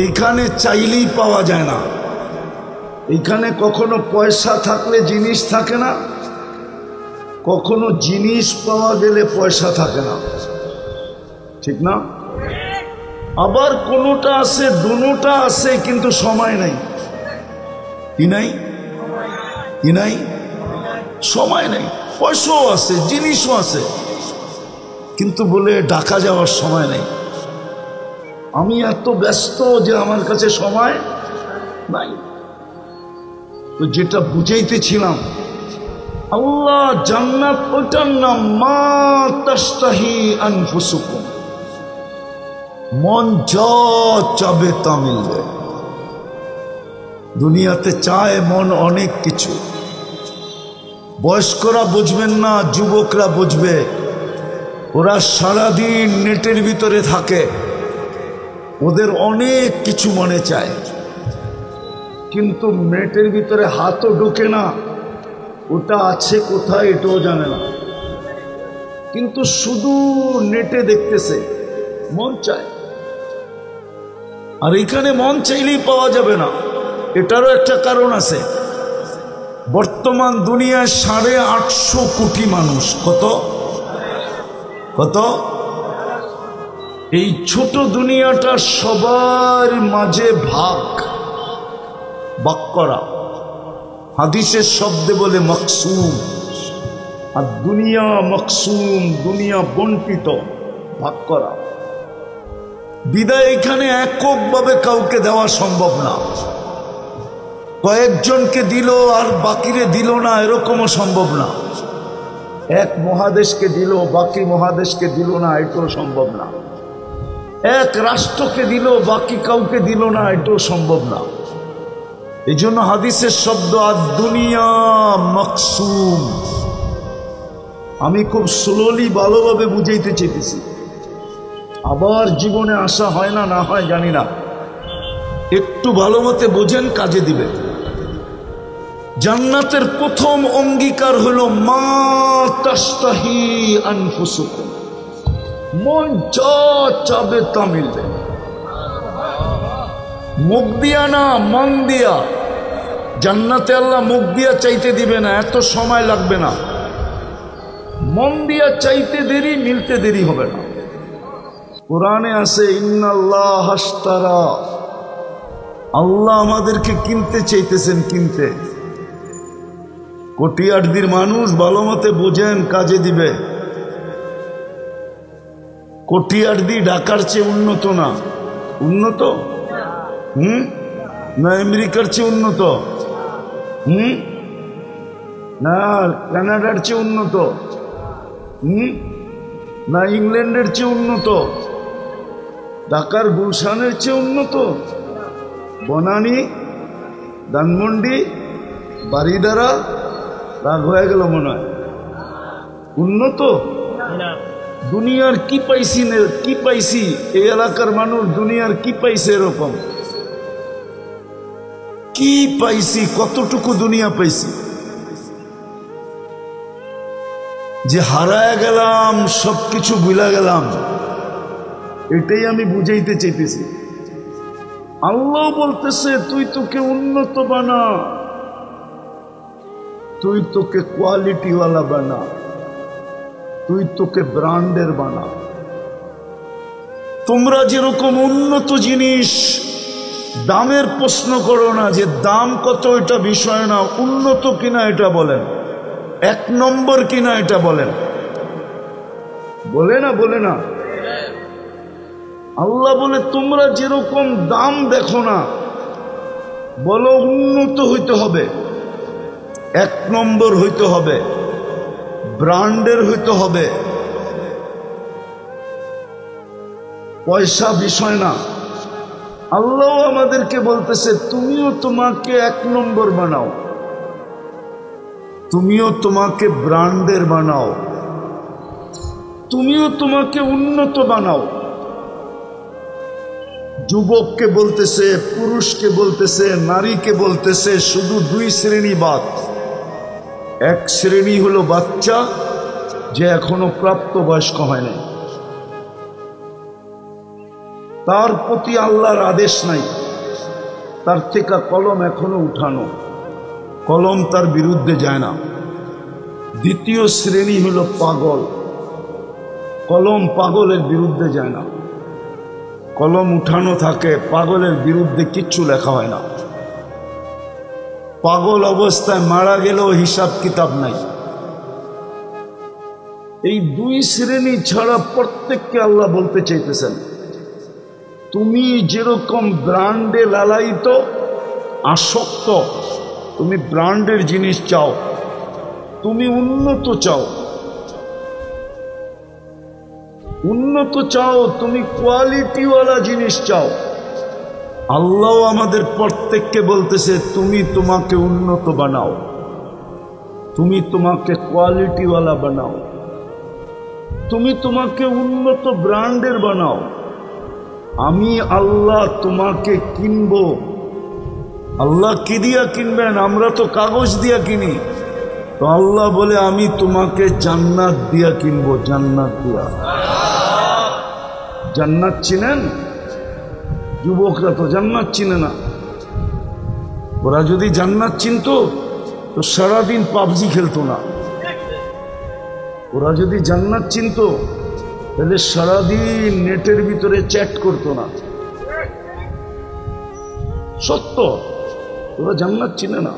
এইখানে চাইলেই পাওয়া যায় না। এইখানে কখনো পয়সা থাকলে জিনিস থাকে না, কখনো জিনিস পাওয়া গেলে পয়সা থাকে না, ঠিক না? আবার কোনোটা আছে, দুটোটা আছে, কিন্তু সময় নাই। কি নাই? কি নাই? সময় নাই। পয়সাও আছে, জিনিসও আছে, কিন্তু বলে ডাকা যাওয়ার সময় নাই। আমি এত ব্যস্ত যে আমার কাছে সময় নাই। তো যেটা বুঝাইতেছিলাম, আল্লাহ জান্নাত ওইটার নাম মা তাশতাহি আনফুসুকুম, মন যা চাবে তা মিলবে। দুনিয়াতে চায় মন অনেক কিছু, বয়স্করা বুঝবেন না, যুবকরা বুঝবে। ওরা সারাদিন নেটের ভিতরে থাকে, ওদের অনেক কিছু মনে চায়, কিন্তু নেটের ভিতরে হাতও ঢোকে না, ওটা আছে কোথায় এটাও জানে না, কিন্তু শুধু নেটে দেখতেছে, মন চায়। আর এখানে মন চাইলেই পাওয়া যাবে না। এটারও একটা কারণ আছে। বর্তমান দুনিয়ায় 850 কোটি মানুষ। কত কত? এই ছোট দুনিয়াটা সবার মাঝে ভাগ করা। হাদিসের শব্দে বলে মকসুম। আর দুনিয়া মকসুম, দুনিয়া বন্টিত, ভাগ করা। বিদায় এখানে এককভাবে কাউকে দেওয়া সম্ভব না। কয়েকজনকে দিল আর বাকিরে দিল না, এরকমও সম্ভব না। এক মহাদেশকে দিল, বাকি মহাদেশকে দিল না, এটাও সম্ভব না। এক রাষ্ট্রকে দিল, বাকি কাউকে দিল না, এটাও সম্ভব না। এই জন্য হাদিসের শব্দ আর দুনিয়া মকসুম। আমি খুব স্লোলি ভালোভাবে বুঝাইতে চেয়েছি। আবার জীবনে আসা হয় না, না হয় জানি না। একটু ভালো মতে বোঝেন, কাজে দিবে। জান্নাতের প্রথম অঙ্গীকার হলো মা তাশতাহি আনফুসুকুম, মন যা চাবে তা মিলবে। মুখ দিয়া না, মন দিয়া। জান্নাতে আল্লাহ মুখ দিয়া চাইতে দিবে না, এত সময় লাগবে না। মন দিয়া চাইতে দেরি, মিলতে দেরি হবে না। কোরআনে আছে ইন্নাল্লাহ আশতারা, আল্লাহ আমাদেরকে কিনতে চাইতেছেন, কিনতে। কোটিয়ারদির মানুষ ভালো মতে বোঝেন, কাজে দিবে। কোটিয়ারদি ঢাকার চেয়ে উন্নত না? উন্নত? না আমেরিকার চেয়ে উন্নত? না কানাডার চেয়ে উন্নত? না ইংল্যান্ডের চেয়ে উন্নত? ঢাকার গুলশানের চেয়ে উন্নত? বনানী, ধানমন্ডি, বাড়িদারা, রাগ হয়ে গেল মনে হয়, উন্নত? দুনিয়ার কি পাইছি, কি পাইছি? এই এলাকার মানুষ দুনিয়ার কি পাইছে? এরকম কি পাইছি? কতটুকু দুনিয়া পাইছি যে হারায় গেলাম, সবকিছু ভুলা গেলাম? এটাই আমি বুঝাইতে চাইতেছি। আল্লাহ বলতেছে তুই তোকে উন্নত বানা, তুই তোকে কোয়ালিটিওয়ালা বানা, তুই তোকে ব্র্যান্ডের বানা। তোমরা যেরকম উন্নত জিনিস, দামের প্রশ্ন করো না, যে দাম কত এটা বিষয় না, উন্নত কিনা এটা বলেন, এক নম্বর কিনা এটা বলেন। বলে না? বলে না? আল্লাহ বলে তোমরা যেরকম দাম দেখো না, বলো উন্নত হইতে হবে, এক নম্বর হইতে হবে, ব্র্যান্ডের হইতে হবে। পয়সা বিষয় না। আল্লাহ আমাদেরকে বলতেছে তুমিও তোমাকে এক নম্বর বানাও, তুমিও তোমাকে ব্র্যান্ডের বানাও, তুমিও তোমাকে উন্নত বানাও। যুবককে বলতেছে, পুরুষকে বলতেছে, নারীকে বলতেছে, শুধু দুই শ্রেণী বাদ। এক শ্রেণী হলো বাচ্চা, যে এখনো প্রাপ্তবয়স্ক হয় নাই। তার প্রতি আল্লাহর আদেশ নাই, তার থেকে কলম এখনো উঠানো, কলম তার বিরুদ্ধে যায় না। দ্বিতীয় শ্রেণী হলো পাগল, কলম পাগলের বিরুদ্ধে যায় না, কলম উঠানো থাকে, পাগলের বিরুদ্ধে কিচ্ছু লেখা হয় না। পাগল অবস্থায় মারা গেলেও হিসাব কিতাব নাই। এই দুই শ্রেণী ছাড়া প্রত্যেককে আল্লাহ বলতে চাইতেছেন, তুমি যেরকম ব্র্যান্ডে লালায়িত আসক্ত, তুমি ব্র্যান্ডের জিনিস চাও, তুমি উন্নত চাও, উন্নত চাও, তুমি কোয়ালিটিওয়ালা জিনিস চাও, আল্লাহ আমাদের প্রত্যেককে বলতেছে তুমি তোমাকে উন্নত বানাও, তুমি তোমাকে কোয়ালিটিওয়ালা বানাও, তুমি তোমাকে উন্নত ব্র্যান্ডের বানাও। আমি আল্লাহ তোমাকে কিনবো। আল্লাহ কি দিয়া কিনবেন? আমরা তো কাগজ দিয়া কিনি, তো আল্লাহ বলে আমি তোমাকে জান্নাত দিয়া কিনবো, জান্নাত দিয়া। জান্নাত চিনেন? যুবকরা তো জান্নাত চিনে না। ওরা যদি জান্নাত চিনতো তো সারাদিন পাবজি খেলতো না। ওরা যদি জান্নাত চিনতো তাহলে সারাদিন নেটের ভিতরে চ্যাট করতো না। সত্য, ওরা জান্নাত চিনে না।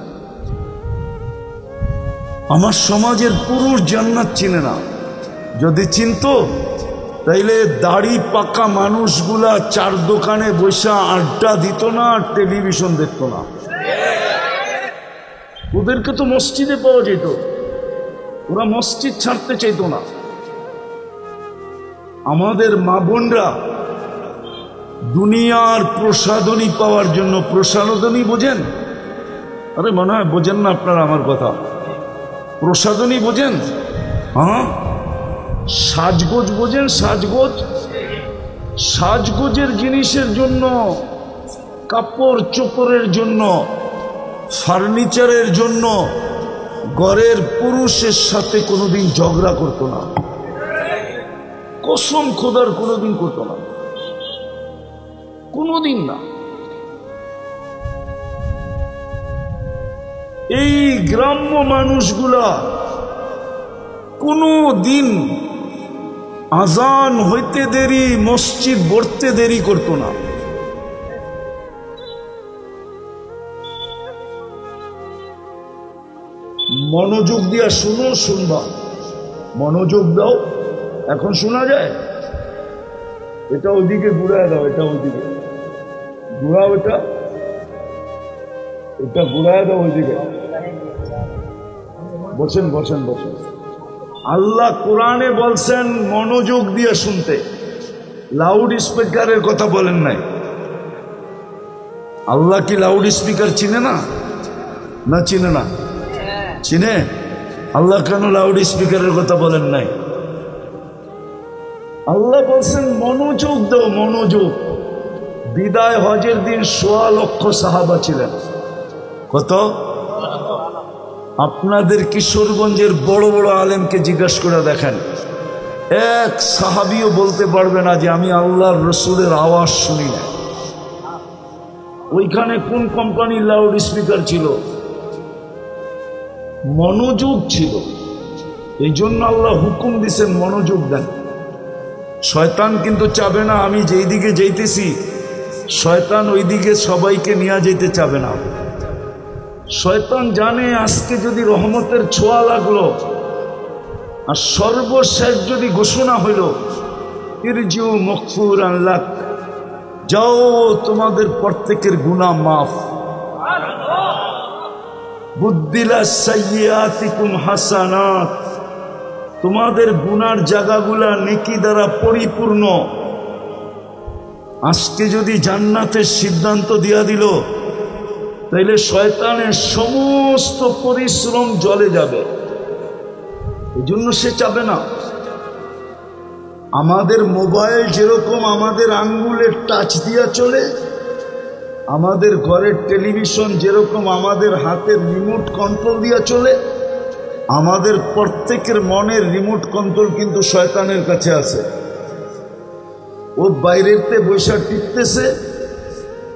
আমার সমাজের পুরুষ জান্নাত চিনে না। যদি চিনতো তাইলে দাড়ি পাকা মানুষগুলা চার দোকানে বসে আড্ডা দিত না, আর টেলিভিশন দেখতো না। ওদেরকে তো মসজিদে পাওয়া যেত, ওরা মসজিদ ছাড়তে চাইতো না। আমাদের মা বোনরা দুনিয়ার প্রসাদনী পাওয়ার জন্য, প্রসাদনী বোঝেন? আরে মনে হয় বোঝেন না আপনারা আমার কথা। প্রসাদনী বোঝেন? হ্যাঁ। সাজগোজ বোঝেন? সাজগোজ, সাজগোজের জিনিসের জন্য, কাপড় চোপড়ের জন্য, ফার্নিচারের জন্য ঘরের পুরুষের সাথে কোনোদিন ঝগড়া করতো না। কসম খোদার কোনোদিন করতো না, কোনোদিন না। এই গ্রাম্য মানুষগুলা কোনো দিন আজান হইতে দেরি, মসজিদ ভরতে দেরি করতো না। মনোযোগ দিয়া শুনো, শুনবা, মনোযোগ দাও। এখন শোনা যায়? এটা ওইদিকে ঘুরায় দাও, এটা ওইদিকে ঘুরাও, এটা এটা ঘুরায় দাও ওইদিকে। বসেন বসেন বসেন। আল্লাহ কোরআনে বলছেন মনোযোগ দিয়ে শুনতে, লাউড স্পিকারের কথা বলেন নাই। আল্লাহ কি লাউড স্পিকার চিনে না? না চিনে না? চিনে। আল্লাহ কেন লাউড স্পিকারের কথা বলেন নাই? আল্লাহ বলছেন মনোযোগ দাও, মনোযোগ। বিদায় হজের দিন ১.৫ লক্ষ সাহাবা ছিলেন। কত? আপনাদের কিশোরগঞ্জের বড় বড় আলেমকে জিজ্ঞাসা করে দেখেন, এক সাহাবিও বলতে পারবে না যে আমি আল্লাহর রসুলের আওয়াজ শুনি না। ওইখানে কোন কোম্পানির লাউড স্পিকার ছিল? মনোযোগ ছিল। এই জন্য আল্লাহ হুকুম দিছেন মনোযোগ দেন। শয়তান কিন্তু চাবে না আমি যেই দিকে যাইতেছি, শয়তান ওই দিকে সবাইকে নিয়ে যেতে চাবে না। শয়তান জানে আজকে যদি রহমতের ছোঁয়া লাগলো আর সর্বশেষ যদি ঘোষণা হইল ইরজিউ মাগফুরান লাক, যাও তোমাদের প্রত্যেকের গুনাহ মাফ, বুদ্দিলা সাইয়্যাতিকুম হাসানাত, তোমাদের গুনার জায়গাগুলা নেকি দ্বারা পরিপূর্ণ। আজকে যদি জান্নাতের সিদ্ধান্ত দিয়া দিল তাইলে শয়তানের সমস্ত পরিশ্রম জলে যাবে। এই জন্য সে চাবে না। আমাদের মোবাইল যেরকম আমাদের আঙ্গুলের টাচ দিয়া চলে, আমাদের ঘরের টেলিভিশন যেরকম আমাদের হাতের রিমোট কন্ট্রোল দিয়া চলে, আমাদের প্রত্যেকের মনের রিমোট কন্ট্রোল কিন্তু শয়তানের কাছে আছে। ও বাইরেতে বৈশা টিপতেছে,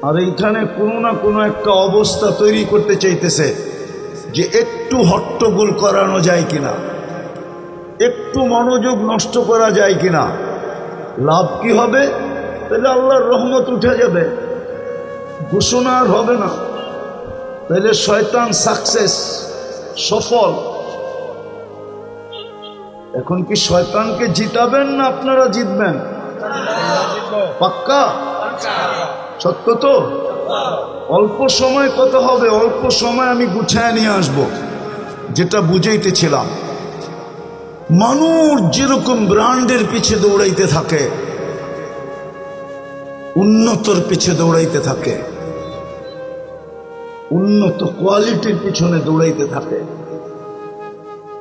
আর এইখানে কোনো না কোনো একটা অবস্থা তৈরি করতে চাইতেছে যে একটু হট্টগোল করানো যায় কিনা, একটু মনোযোগ নষ্ট করা যায় কিনা। লাভ কি হবে? তাহলে আল্লাহর রহমত উঠে যাবে, ঘোষণা আর হবে না, তাহলে শয়তান সাকসেস, সফল। এখন কি শয়তানকে জিতাবেন না আপনারা জিতবেন? পাক্কা? সত্য তো? অল্প সময় কথা হবে, অল্প সময় আমি গুছায় নিয়ে আসবো। যেটা বুঝাইতেছিলাম, মানুষ যেরকম ব্র্যান্ডের পিছে দৌড়াইতে থাকে, উন্নতর পিছে দৌড়াইতে থাকে, উন্নত কোয়ালিটির পিছনে দৌড়াইতে থাকে,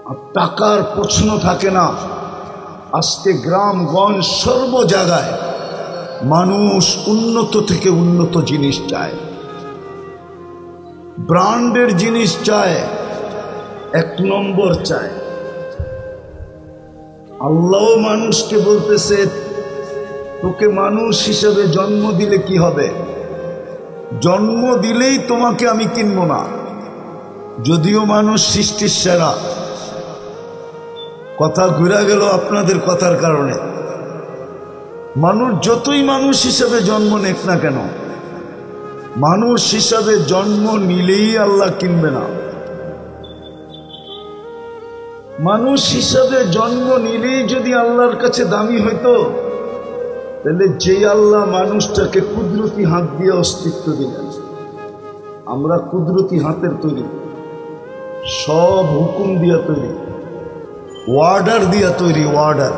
আর টাকার প্রশ্ন থাকে না। আজকে গ্রামগঞ্জ সর্ব জায়গায় মানুষ উন্নত থেকে উন্নত জিনিস চায়, ব্র্যান্ডের জিনিস চায়, এক নম্বর চায়। আল্লাহ মানুষকে বলতেছে, তোকে মানুষ হিসেবে জন্ম দিলে কি হবে? জন্ম দিলেই তোমাকে আমি কিনবো না, যদিও মানুষ সৃষ্টির সেরা। কথা ঘুরে গেল আপনাদের কথার কারণে। মানুষ যতই মানুষ হিসেবে জন্ম নেক না কেন, মানুষ হিসাবে জন্ম নিলেই আল্লাহ কিনবে না। মানুষ হিসাবে জন্ম নিলেই যদি আল্লাহর কাছে দামি হইতো, তাহলে যে আল্লাহ মানুষটাকে কুদরতি হাত দিয়ে অস্তিত্ব দিলেন। আমরা কুদরতি হাতের তৈরি, সব হুকুম দিয়া তৈরি, ওয়ার্ডার দিয়া তৈরি, ওয়ার্ডার।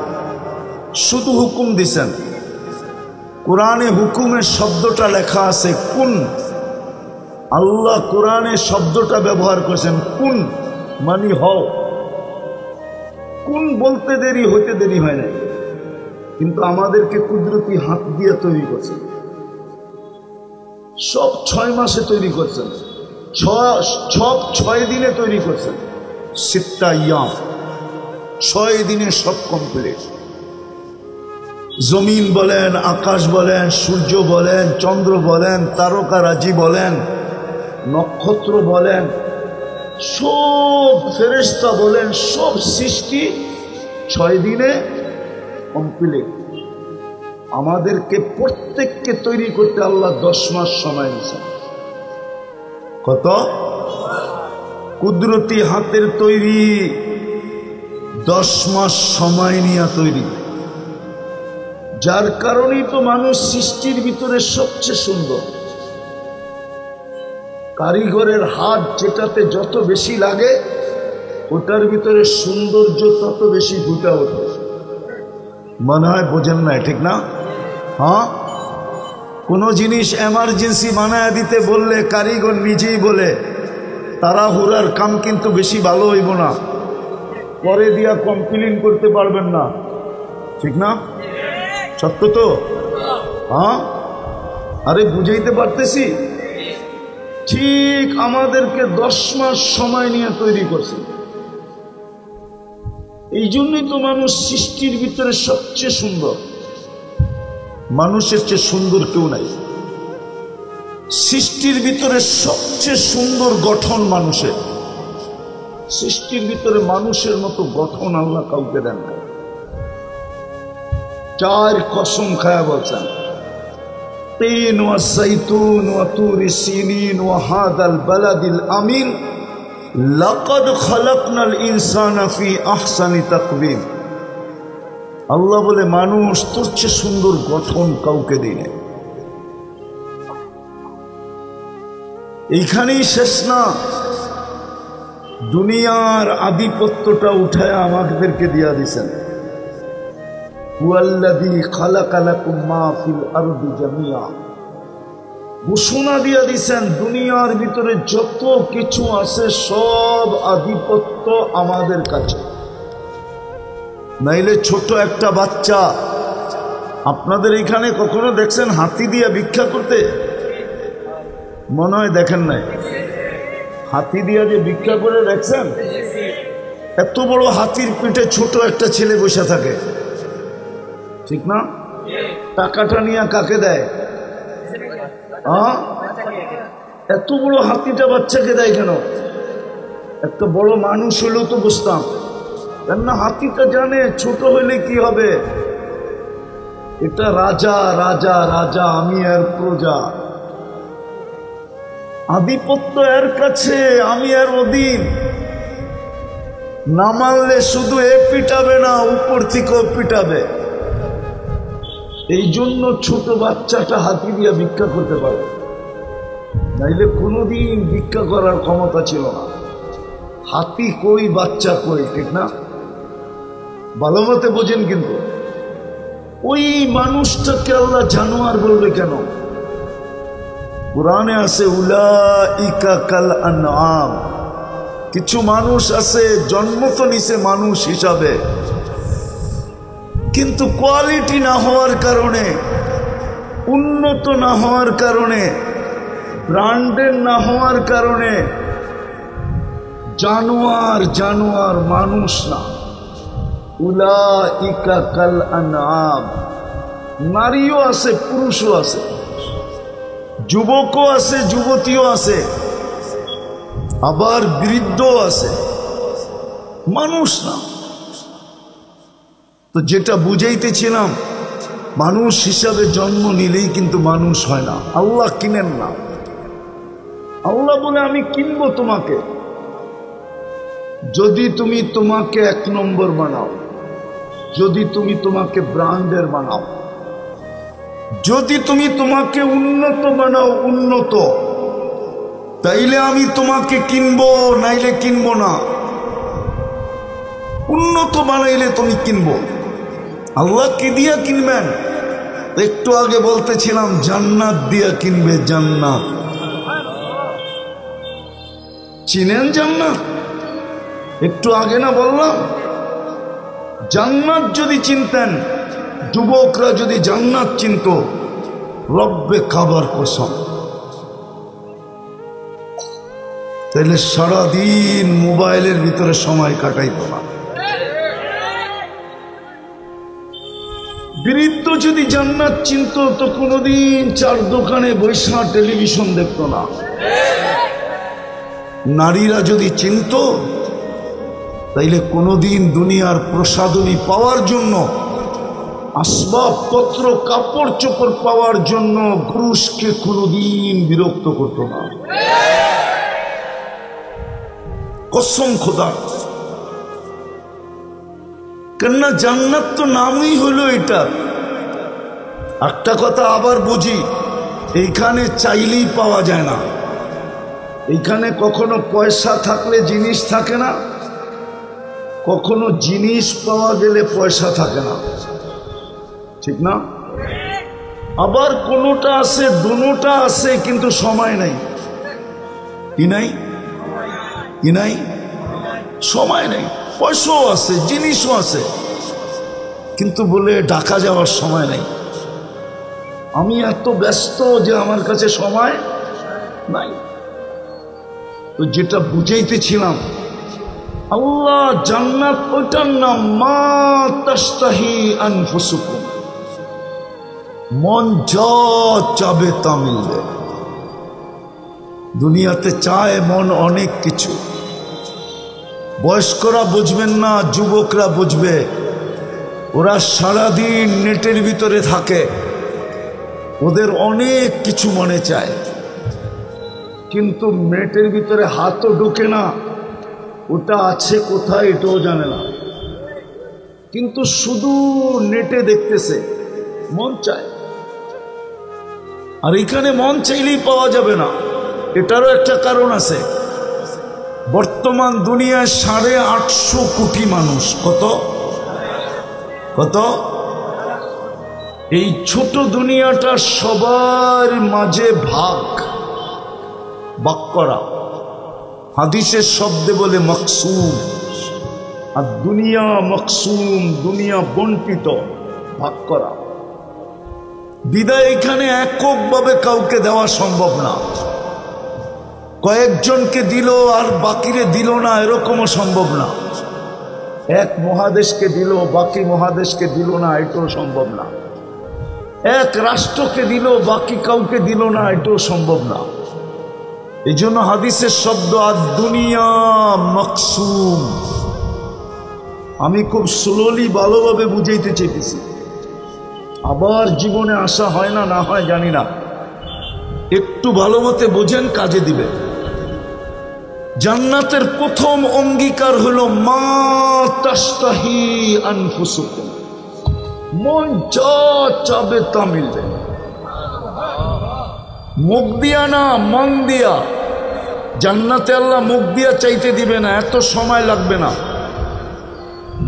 শুধু হুকুম দিছেন। কোরআনে হুকুমের শব্দটা লেখা আছে কুন। আল্লাহ কোরআনে শব্দটা ব্যবহার করেছেন কুন, মানে হও। কুন বলতে দেরি, হইতে দেরি হয় না, কিন্তু আমাদেরকে কুদরতি হাত দিয়ে তৈরি করছেন। সব 6 মাসে তৈরি করছেন, সব 6 দিনে তৈরি করছেন। 6 দিনে সব কমপ্লিট। জমিন বলেন, আকাশ বলেন, সূর্য বলেন, চন্দ্র বলেন, তারকারাজি বলেন, নক্ষত্র বলেন, সব ফেরেশতা বলেন, সব সৃষ্টি 6 দিনে কমপ্লিট। আমাদেরকে প্রত্যেককে তৈরি করতে আল্লাহ 10 মাস সময় দিয়েছেন। কত? কুদরতি হাতের তৈরি, 10 মাস সময় নিয়ে তৈরি। যার কারণেই তো মানুষ সৃষ্টির ভিতরে সবচেয়ে সুন্দর। কারিগরের হাত যেটাতে যত বেশি লাগে, ওটার ভিতরে সৌন্দর্য তত বেশি ফুটে ওঠে। মনে হয় বোঝেন না, ঠিক না? হ্যাঁ, কোনো জিনিস এমার্জেন্সি বানায় দিতে বললে কারিগর নিজেই বলে তাড়াহুড়ার কাম কিন্তু বেশি ভালো হইব না, পরে দিয়া কমপ্লেন করতে পারবেন না, ঠিক না? সত্য তো? হ্যাঁ, আরে বুঝাইতে পারতেছি? ঠিক আমাদেরকে 10 মাস সময় নিয়ে তৈরি করছে। এই জন্যই তো মানুষ সৃষ্টির ভিতরে সবচেয়ে সুন্দর। মানুষের চেয়ে সুন্দর কেউ নাই। সৃষ্টির ভিতরে সবচেয়ে সুন্দর গঠন মানুষের। সৃষ্টির ভিতরে মানুষের মতো গঠন আল্লাহ কাউকে দেন না। 4 কসম খায়া বলছেন, তিন ওয়া যাইতুন ওয়া তুরি সিনিন ওয়া হাদাল বালাদিল আমিন লাকাদ খালাকনাল ইনসানা ফি আহসানি তাকওয়িম। আল্লাহ বলে, মানুষ তোর চেয়ে সুন্দর গঠন কাউকে দিনে। এইখানেই শেষ না, দুনিয়ার আধিপত্যটা উঠায় আমাদেরকে দিয়া দিছেন। হুয়াল্লাযী খালাকা লাকুম মা ফিল আরদি জামিআ। ঘোষণা দিয়া দিছেন, দুনিয়ার ভিতরে যত কিছু আছে সব আধিপত্য আমাদের কাছে। নাইলে ছোট একটা বাচ্চা, আপনাদের এখানে কখনো দেখছেন হাতি দিয়া ভিক্ষা করতে? মনে হয় দেখেন নাই। হাতি দিয়া যে ভিক্ষা করে দেখছেন? এত বড় হাতির পিঠে ছোট একটা ছেলে বসে থাকে, ঠিক না? টাকাটা নিয়ে কাকে দেয়? এত বড় হাতিটা বাচ্চাকে দেয় কেন? একটা বড় মানুষ হলেও তো বুঝতাম, কেননা হাতিটা জানে ছোট হলে কি হবে। এটা রাজা রাজা রাজা, আমি এর প্রজা, আধিপত্য এর কাছে, আমি এর অধীন। না মানলে শুধু এ পিটাবে না, উপর থেকেও পিটাবে। এই জন্য ছোট বাচ্চাটা হাতি দিয়ে ভিক্ষা করতে পারে, নাইলে কোনোদিন ভিক্ষা করার ক্ষমতা ছিল না। হাতি কই, বাচ্চা কই, ঠিক না? ভালো মতে বোঝেন। কিন্তু ওই মানুষটাকে আল্লাহ জানোয়ার বলবে কেন? কুরআনে আছে উলাইকা কাল আনআম। কিছু মানুষ আছে জন্ম তো নিছে মানুষ হিসাবে, কিন্তু কোয়ালিটি না হওয়ার কারণে, উন্নত না হওয়ার কারণে, ব্র্যান্ডের না হওয়ার কারণে জানোয়ার জানোয়ার, মানুষ না। উলাইকা কাল আনআম। নারীও আছে, পুরুষও আছে, যুবকও আছে, যুবতীও আছে, আবার বৃদ্ধও আছে, মানুষ না। তো যেটা বুঝাইতেছিলাম, মানুষ হিসাবে জন্ম নিলেই কিন্তু মানুষ হয় না। আল্লাহ কিনেন না। আল্লাহ বলে আমি কিনবো তোমাকে যদি তুমি তোমাকে 1 নম্বর বানাও, যদি তুমি তোমাকে ব্র্যান্ডের বানাও, যদি তুমি তোমাকে উন্নত বানাও, উন্নত, তাইলে আমি তোমাকে কিনবো, নাইলে কিনবো না। উন্নত বানাইলে তুমি কিনবো। আল্লাহ কি দিয়া কিনবেন? একটু আগে বলতেছিলাম জান্নাত দিয়া কিনবে। জান্নাত চিনেন? জান্নাত একটু আগে না বললাম? জান্নাত যদি চিনতেন, যুবকরা যদি জান্নাত চিনত, রব্বে কাবার কসম, তাইলে সারাদিন মোবাইলের ভিতরে সময় কাটাইতো না। বৃদ্ধ যদি জান্নাত চিনত, তো কোনোদিন 4 দোকানে বৈশা টেলিভিশন দেখতো না। নারীরা যদি চিনত, তাইলে কোনোদিন দুনিয়ার প্রসাদনী পাওয়ার জন্য, আসবাবপত্র, কাপড় চোপড় পাওয়ার জন্য পুরুষকে কোনোদিন বিরক্ত করতো না। কসম খোদা। কেননা জান্নাত তো নামই হলো এটা। একটা কথা আবার বুঝি, এইখানে চাইলেই পাওয়া যায় না। এইখানে কখনো পয়সা থাকলে জিনিস থাকে না, কখনো জিনিস পাওয়া গেলে পয়সা থাকে না, ঠিক না? আবার কোনোটা আছে, দুটোটা আছে, কিন্তু সময় নাই। কি নাই? কি নাই? সময় নেই। পয়সাও আছে, জিনিসও আছে, কিন্তু বলে ঢাকা যাওয়ার সময় নেই। আমি এত ব্যস্ত যে আমার কাছে সময় নাই। তো যেটা বুঝাইতেছিলাম, আল্লাহ জান্নাত ওইটার নাম মা তাশতাহি আনফুসুকুম, মন যা চাবে তা মিলবে। দুনিয়াতে চায় মন অনেক কিছু। বয়স্করা বুঝবেন না, যুবকরা বুঝবে। ওরা সারাদিন নেটের ভিতরে থাকে, ওদের অনেক কিছু মনে চায়, কিন্তু নেটের ভিতরে হাতও ঢোকে না, ওটা আছে কোথায় এটাও জানে না, কিন্তু শুধু নেটে দেখতেছে, মন চায়। আর এখানে মন চাইলেই পাওয়া যাবে না। এটারও একটা কারণ আছে। বর্তমান দুনিয়ায় 850 কোটি মানুষ। কত? কত? এই ছোট দুনিয়াটা সবার মাঝে ভাগ করা। হাদিসের শব্দে বলে মকসুম। আর দুনিয়া মকসুম, দুনিয়া বন্টিত, ভাগ করা। বিদায় এখানে এককভাবে কাউকে দেওয়া সম্ভব না। কয়েকজনকে দিল আর বাকিরে দিল না, এরকমও সম্ভব না। এক মহাদেশকে দিল, বাকি মহাদেশকে দিল না, এটাও সম্ভব না। এক রাষ্ট্রকে দিল বাকি কাউকে দিল না, এটাও সম্ভব না। এই জন্য হাদিসের শব্দ আর দুনিয়া মাকসুম। আমি খুব স্লোলি ভালোভাবে বুঝাইতে চাইতেছি, আবার জীবনে আসা হয় না না হয় জানি না, একটু ভালো মতে বোঝেন, কাজে দিবে। জান্নাতের প্রথম অঙ্গীকার হলো মা তাশতাহি আনফুসুকুম, মন যা চাবে তা মিলবে। মুখ দিয়া না, মন দিয়া। জান্নাতে আল্লাহ মুখ দিয়া চাইতে দিবে না, এত সময় লাগবে না।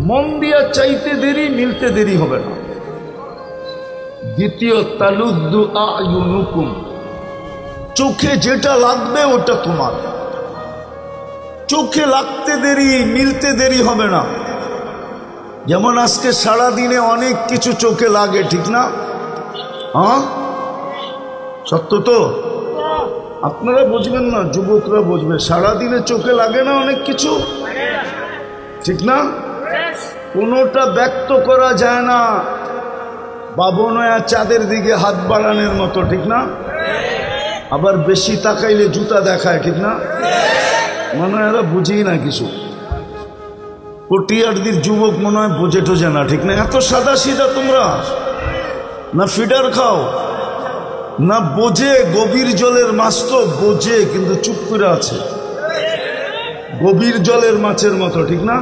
মন দিয়া চাইতে দেরি, মিলতে দেরি হবে না। দ্বিতীয়, তালুদ্দু আয়ুনুকুম, চোখে যেটা লাগবে ওটা তোমার। চোখে লাগতে দেরি, মিলতে দেরি হবে না। যেমন আজকে সারাদিনে অনেক কিছু চোখে লাগে, ঠিক না? হ্যাঁ, সত্য তো? আপনারা বুঝবেন না, যুবকরা বুঝবে। সারাদিনে চোখে লাগে না অনেক কিছু, ঠিক না? কোনোটা ব্যক্ত করা যায় না। বাবনয়া চাঁদের দিকে হাত বাড়ানোর মতো, ঠিক না? আবার বেশি তাকাইলে জুতা দেখায়, ঠিক না? মনে হয় এরা বুঝেই না কিছু। পটিয়ারদের যুবক মনে হয় বোঝে টোঝে না, ঠিক না? এত সাদা সিধা তোমরা, না ফিডার খাও না বোঝে। গভীর জলের মাছ তো বোঝে, কিন্তু চুপ করে আছে, গভীর জলের মাছের মতো, ঠিক না?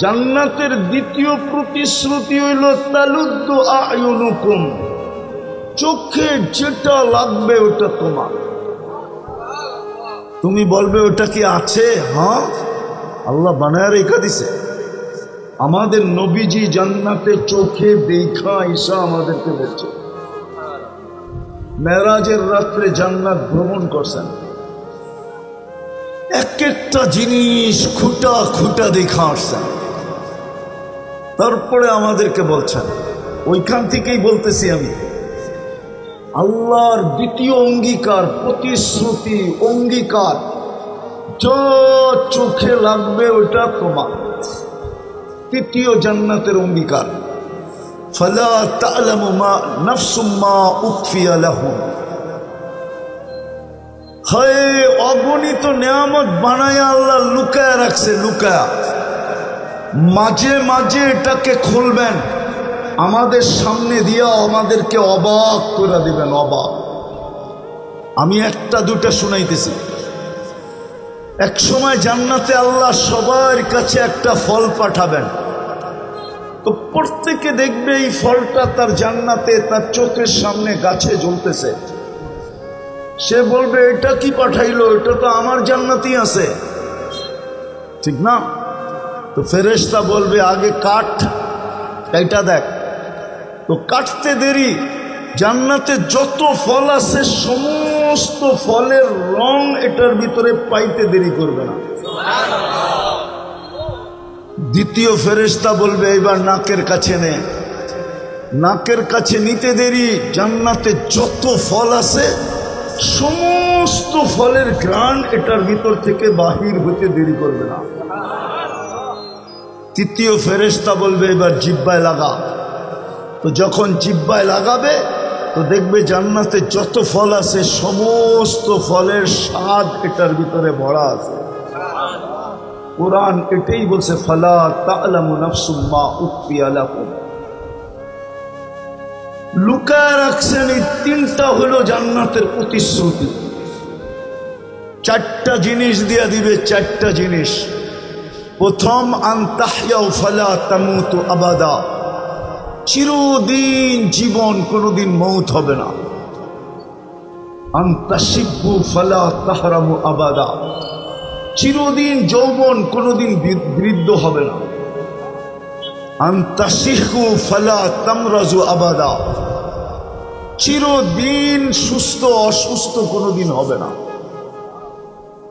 জান্নাতের দ্বিতীয় প্রতিশ্রুতি হইল তালুদ্দু আয়ুনুকুম, চোখে যেটা লাগবে ওটা তোমার। তুমি বলবে ওটা কি আছে? হ্যাঁ, আল্লাহ বানায় রেখা দিছে। আমাদের নবীজি জান্নাতে চোখে দেখা ঈসা আমাদেরকে বলছে, মেরাজের রাত্রে জান্নাত ভ্রমণ করছেন, এক একটা জিনিস খুঁটা খুঁটা দেখা আসছেন, তারপরে আমাদেরকে বলছেন। ওইখান থেকেই বলতেছি আমি, আল্লাহর দ্বিতীয় অঙ্গীকার, প্রতিশ্রুতি, অঙ্গীকার, যা চোখে লাগবে ওটা তোমার। তৃতীয় জান্নাতের অঙ্গীকার, ফালা তা'লামু নাফসুম মা উখফিয়া লাহুম, হয় অগণিত নেয়ামত বানায়া আল্লাহ লুকায়া রাখছে, লুকায়া। মাঝে মাঝে এটাকে খুলবেন, আমাদের সামনে দিয়া আমাদেরকে অবাক করে দিবেন, অবাক। আমি একটা দুটা শুনাইতেছি। এক সময় জান্নাতে আল্লাহ সবার কাছে একটা ফল পাঠাবেন, তো প্রত্যেকে দেখবে এই ফলটা তার জান্নাতে তার চোখের সামনে গাছে জ্বলতেছে। সে বলবে এটা কি পাঠাইলো, এটা তো আমার জান্নাতেই আছে, ঠিক না? তো ফেরেশতা বলবে আগে কাট, এটা দেখ। তো কাটতে দেরি, জান্নাতে যত ফল আছে সমস্ত ফলের রং এটার ভিতরে পাইতে দেরি করবে না। দ্বিতীয় ফেরেশতা বলবে এবার নাকের কাছে নে। নাকের কাছে নিতে দেরি, জান্নাতে যত ফল আছে সমস্ত ফলের ঘ্রাণ এটার ভিতর থেকে বাহির হতে দেরি করবে না। তৃতীয় ফেরেশতা বলবে এবার জিহ্বায় লাগা। তো যখন জিহ্বায় লাগাবে তো দেখবে জান্নাতে যত ফল আছে সমস্ত ফলের স্বাদ এটার ভিতরে ভরা আছে। কোরআন এটাই বলছে, ফালা তা'লামু নাফসুম মা উখফিয়া লাহুম। লুকায় রাখছেন। এই তিনটা হলো জান্নাতের প্রতিশ্রুতি। চারটা জিনিস দিয়ে দিবে, চারটা জিনিস। প্রথম, আন তাহইয়াউ ফালা তামুতু আবাদা, চিরদিন জীবন, কোনোদিন মৌত হবে না। আন তাশিব্বু ফালা তাহরামু আবাদা, চিরদিন যৌবন, কোনোদিন বৃদ্ধ হবে না। আন তাশিহু ফালা তামরাজু আবাদা, চিরদিন সুস্থ, অসুস্থ কোনোদিন হবে না।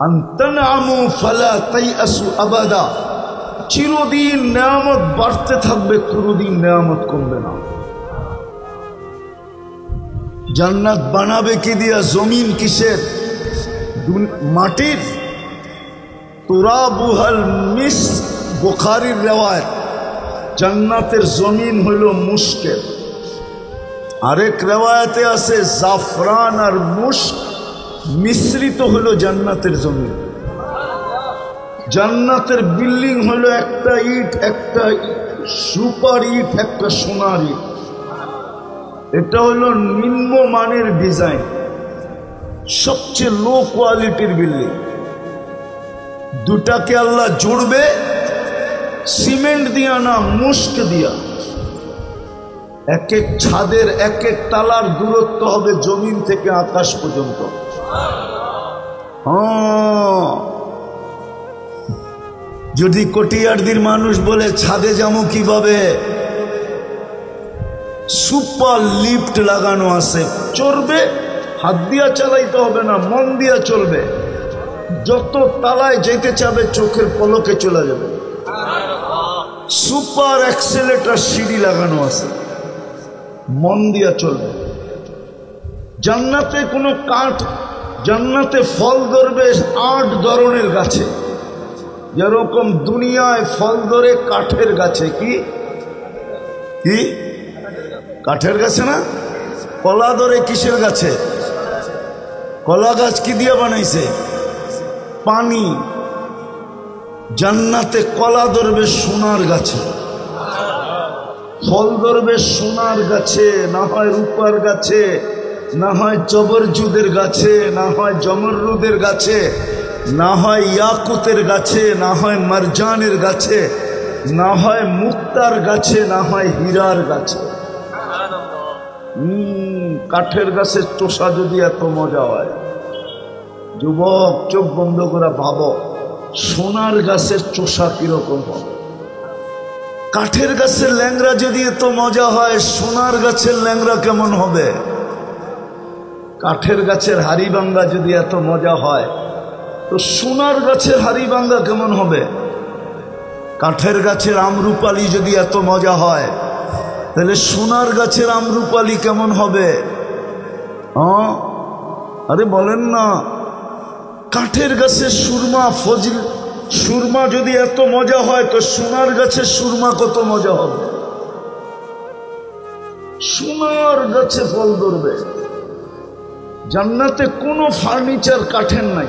আন তানআমু ফালা তাইআসু আবাদা, চিরদিন নেয়ামত বাড়তে থাকবে, কোনোদিন নেয়ামত কমবে না। জান্নাত বানাবে কি দিয়া? জমিন কিসের? মাটির। তুরাবুহাল মিস্ক, বুখারীর রিওয়ায়াত। জান্নাতের জমিন হইল মুস্কের। আরেক রেওয়ায়াতে আছে জাফরান আর মুশক মিশ্রিত হলো জান্নাতের জমিন। জান্নাতের বিল্ডিং হলো একটা ইট, একটা সুপার ইট, একটা সোনার ইট। এটা হলো নিম্নমানের ডিজাইন, সবচেয়ে লো কোয়ালিটির বিল্ডিং। দুটাকে আল্লাহ জুড়বে সিমেন্ট দিয়া না, মুশক দিয়া। এক এক ছাদের এক এক তালার দূরত্ব হবে জমিন থেকে আকাশ পর্যন্ত। যদি কটিয়ারদির মানুষ বলে ছাদে যাবো কিভাবে, সুপার লিফট লাগানো আছে, চড়বে, হাত দিয়া চালাইতে হবে না, মন দিয়া চলবে। যত তালায় যেতে চাবে চোখের পলকে চলে যাবে। সুপার অ্যাক্সেলেটার সিঁড়ি লাগানো আছে, মন দিয়া চলবে। জান্নাতে কোনো কাঠ, জান্নাতে ফল ধরবে 8 ধরনের গাছে, যেরকম দুনিয়ায় ফল ধরে কাঠের গাছে। কি কি কাঠের গাছে না? কলা ধরে কিসের গাছে? কলা গাছ কি দিয়ে বানাইছে? পানি। জান্নাতে কলা ধরবে সোনার গাছে, ফল ধরবে সোনার গাছে, না হয় রূপার গাছে, না হয় জবরজুদের গাছে, না হয় জমরুদের গাছে, না হয় ইয়াকুতের গাছে, না হয় মারজানের গাছে, না হয় মুক্তার গাছে, না হয় হীরার গাছে। কাঠের গাছের চোষা যদি এত মজা হয়, যুবক চোখ বন্ধ করে ভাবো সোনার গাছের চোষা কিরকম হবে। কাঠের গাছের ল্যাংড়া যদি এত মজা হয়, সোনার গাছের ল্যাংড়া কেমন হবে? কাঠের গাছের হাড়িভাঙ্গা যদি এত মজা হয়, তো সোনার গাছের হাড়িভাঙ্গা কেমন হবে? কাঠের গাছের আমরুপালি যদি এত মজা হয়, তাহলে সোনার গাছের আমরুপালি কেমন হবে? আরে বলেন না। কাঠের গাছের সুরমা, ফজল সুরমা যদি এত মজা হয়, তো সোনার গাছের সুরমা কত মজা হবে? সোনার গাছে ফল ধরবে। জান্নাতে কোনো ফার্নিচার কাঠের নাই,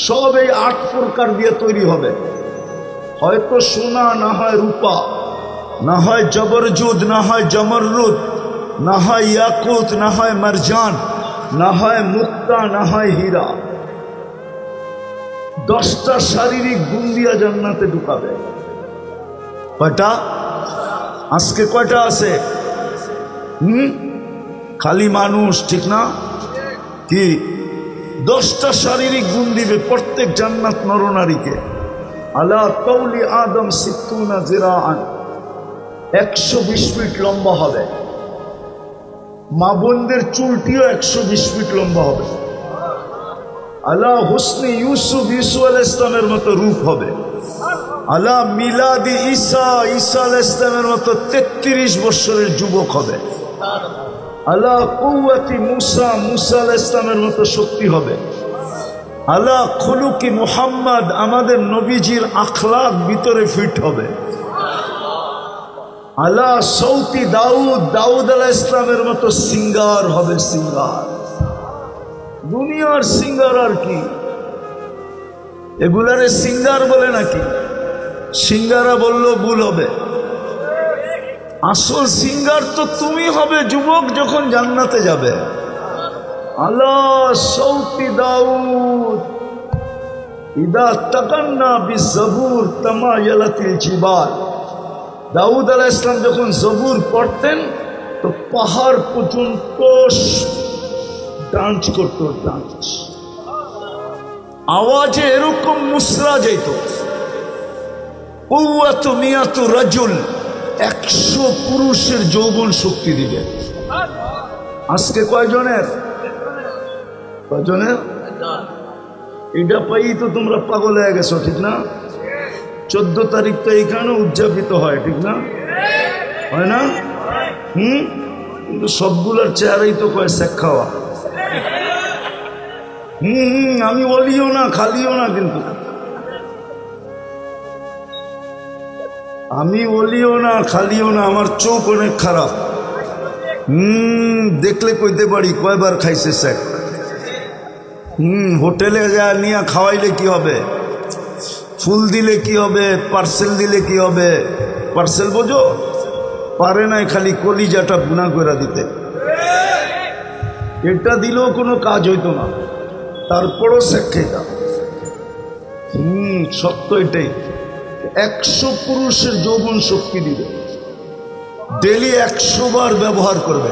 সব এই 8 প্রকার দিয়ে তৈরি হবে। হয়তো সোনা, না হয় রূপা, না হয় জবরজুদ, না হয় জমরুদ, না হয় ইয়াকুত, না হয় মারজান, না হয় মুক্তা, না হয় হীরা। 10টা শারীরিক গুণ দিয়া জান্নাতে ঢুকাবে। কয়টা? আজকে কয়টা আছে? খালি মানুষ, ঠিক না? কি 10টা শারীরিক গুণ দিবে প্রত্যেক জান্নাত নরনারীকে। আলা তৌলি আদম 60 জিরাআন, 120 ফিট লম্বা হবে। মা বোনদের চুলটিও 120 ফিট লম্বা হবে। আলা হুসনে ইউসুফ, ইউসুফ আলাইহিস সালামের মতো রূপ হবে। আলা মিলাদি ঈসা, ঈসা আলাইহিস সালামের মতো 33 বছরের যুবক হবে। আলা কুওয়াতি মুসা, মুসা আলাইহিস সালামের মতো শক্তি হবে। আলা খুলুকি মুহাম্মদ, আমাদের নবীজির আখলাক ভিতরে ফিট হবে। আলা সৌতি দাউদ, দাউদ আলাইহিস সালামের মতো সিঙ্গার হবে। সিঙ্গার, দুনিয়ার সিঙ্গার আর কি? এগুলারে সিঙ্গার বলে নাকি? সিঙ্গারা বললেও ভুল হবে। আসল সিঙ্গার তো তুমি হবে যুবক যখন জান্নাতে যাবে। আলা সৌতি দাউদ ইদা তাকান্না বিজবুর তামায়ালাতিল জিবাল। দাউদ আলাইহিস সালাম যখন জবুর পড়তেন তো পাহাড় পর্যন্ত ডান্স করতো, ডান্স। আওয়াজে এরকম মুসরা যেত। কুওয়াতু মিয়াতু রাজুল, 100 পুরুষের যৌবন শক্তি দিবে। আজকে কয়জনের? কয়জনের? এটা পাই তো তোমরা পাগল হয়ে গেছো, ঠিক না? 14 তারিখ তো এইখানে উদযাপিত হয়, ঠিক না? হয় না? কিন্তু সবগুলোর চেহারাই তো কয় শেখ খাওয়া। আমি বলিও না, খালিও না, কিন্তু আমি বলিও না, খালিও না। আমার চোখ অনেক খারাপ। দেখলে কইতে পারি কয়বার খাইছে স্যার। হোটেলে যা নিয়ে খাওয়াইলে কি হবে, ফুল দিলে কি হবে, পার্সেল দিলে কি হবে। পার্সেল বোঝো, পারে নাই খালি কলিজাটা গুণা করে দিতে। এটা দিলেও কোনো কাজ হইতো না, তারপরও সে খেতাম। সত্য এটাই। 100 পুরুষের যৌবন শক্তি দিবে, ডেলি 100 বার ব্যবহার করবে।